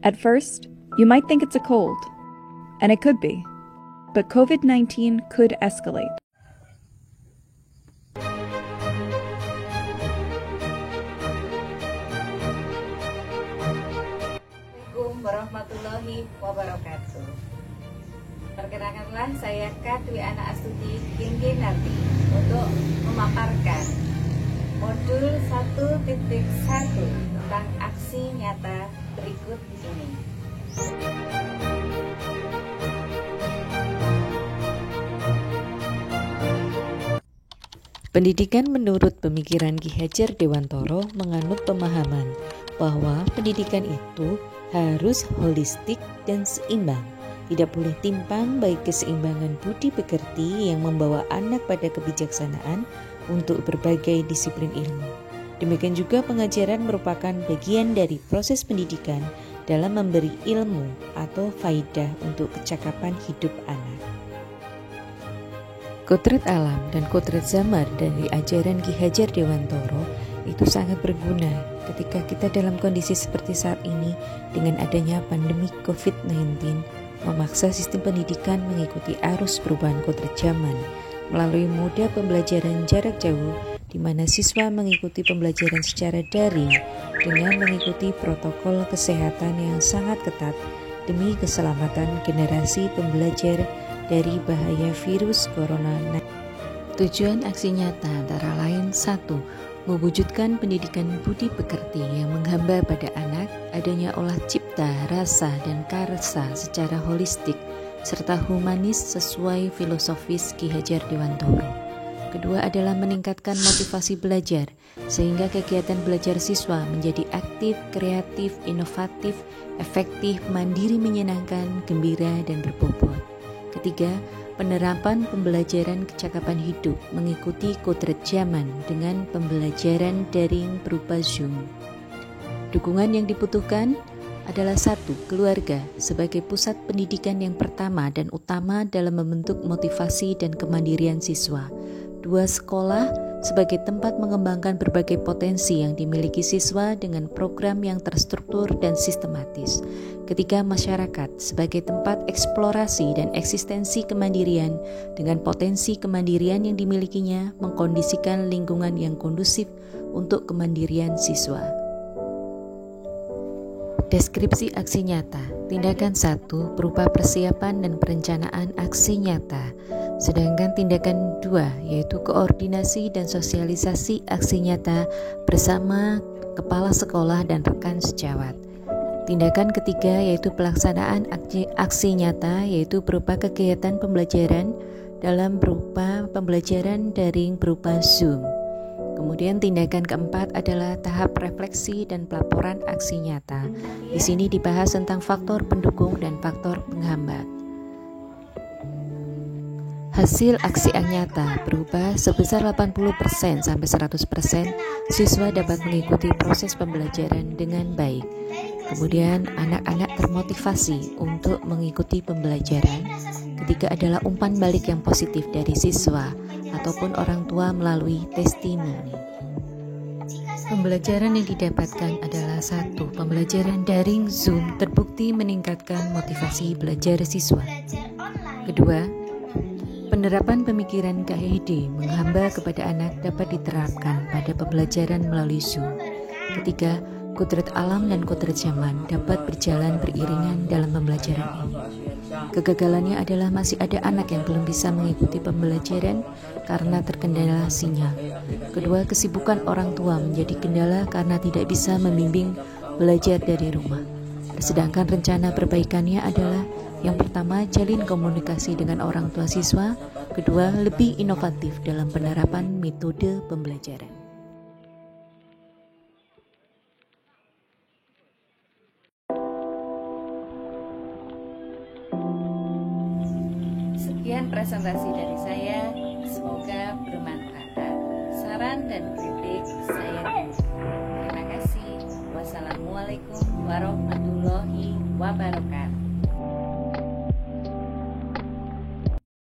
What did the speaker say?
At first, you might think it's a cold, and it could be, but COVID-19 could escalate. Assalamualaikum warahmatullahi wabarakatuh. Perkenalkanlah saya Kak Dwi Ana Astuti Kingginarti untuk memaparkan modul 1.1 tentang aksi nyata berikut ini. Pendidikan menurut pemikiran Ki Hajar Dewantoro menganut pemahaman bahwa pendidikan itu harus holistik dan seimbang. Tidak boleh timpang baik keseimbangan budi pekerti yang membawa anak pada kebijaksanaan untuk berbagai disiplin ilmu. Demikian juga pengajaran merupakan bagian dari proses pendidikan dalam memberi ilmu atau faidah untuk kecakapan hidup anak. Kodrat alam dan kodrat zaman dari ajaran Ki Hajar Dewantoro itu sangat berguna ketika kita dalam kondisi seperti saat ini dengan adanya pandemi COVID-19 memaksa sistem pendidikan mengikuti arus perubahan kodrat zaman melalui moda pembelajaran jarak jauh di mana siswa mengikuti pembelajaran secara daring dengan mengikuti protokol kesehatan yang sangat ketat demi keselamatan generasi pembelajar dari bahaya virus corona. Tujuan aksi nyata antara lain 1. Mewujudkan pendidikan budi pekerti yang menghamba pada anak, adanya olah cipta, rasa, dan karsa secara holistik, serta humanis sesuai filosofis Ki Hajar Dewantoro. Kedua adalah meningkatkan motivasi belajar, sehingga kegiatan belajar siswa menjadi aktif, kreatif, inovatif, efektif, mandiri, menyenangkan, gembira, dan berbobot. Ketiga, penerapan pembelajaran kecakapan hidup mengikuti kodrat zaman dengan pembelajaran daring berupa Zoom. Dukungan yang dibutuhkan adalah 1. Keluarga sebagai pusat pendidikan yang pertama dan utama dalam membentuk motivasi dan kemandirian siswa. 2. Sekolah sebagai tempat mengembangkan berbagai potensi yang dimiliki siswa dengan program yang terstruktur dan sistematis. 3. Masyarakat sebagai tempat eksplorasi dan eksistensi kemandirian dengan potensi kemandirian yang dimilikinya mengkondisikan lingkungan yang kondusif untuk kemandirian siswa. Deskripsi aksi nyata. Tindakan 1 berupa persiapan dan perencanaan aksi nyata. Sedangkan tindakan 2 yaitu koordinasi dan sosialisasi aksi nyata bersama kepala sekolah dan rekan sejawat. Tindakan ketiga yaitu pelaksanaan aksi nyata yaitu berupa kegiatan pembelajaran dalam berupa pembelajaran daring berupa Zoom. Kemudian tindakan keempat adalah tahap refleksi dan pelaporan aksi nyata. Di sini dibahas tentang faktor pendukung dan faktor penghambat. Hasil aksi nyata berubah sebesar 80% sampai 100% siswa dapat mengikuti proses pembelajaran dengan baik. Kemudian anak-anak termotivasi untuk mengikuti pembelajaran. Ketiga adalah umpan balik yang positif dari siswa ataupun orang tua melalui testimoni. Pembelajaran yang didapatkan adalah 1. Pembelajaran daring Zoom terbukti meningkatkan motivasi belajar siswa. Kedua, penerapan pemikiran KHD menghamba kepada anak dapat diterapkan pada pembelajaran melalui Zoom. Ketiga, kodrat alam dan kodrat zaman dapat berjalan beriringan dalam pembelajaran ini. Kegagalannya adalah masih ada anak yang belum bisa mengikuti pembelajaran karena terkendala sinyal. Kedua, kesibukan orang tua menjadi kendala karena tidak bisa membimbing belajar dari rumah. Sedangkan rencana perbaikannya adalah yang pertama, jalin komunikasi dengan orang tua siswa. Kedua, lebih inovatif dalam penerapan metode pembelajaran. Sekian presentasi dari saya, semoga bermanfaat. Saran dan kritik saya terima kasih. Wassalamualaikum warahmatullahi wabarakatuh.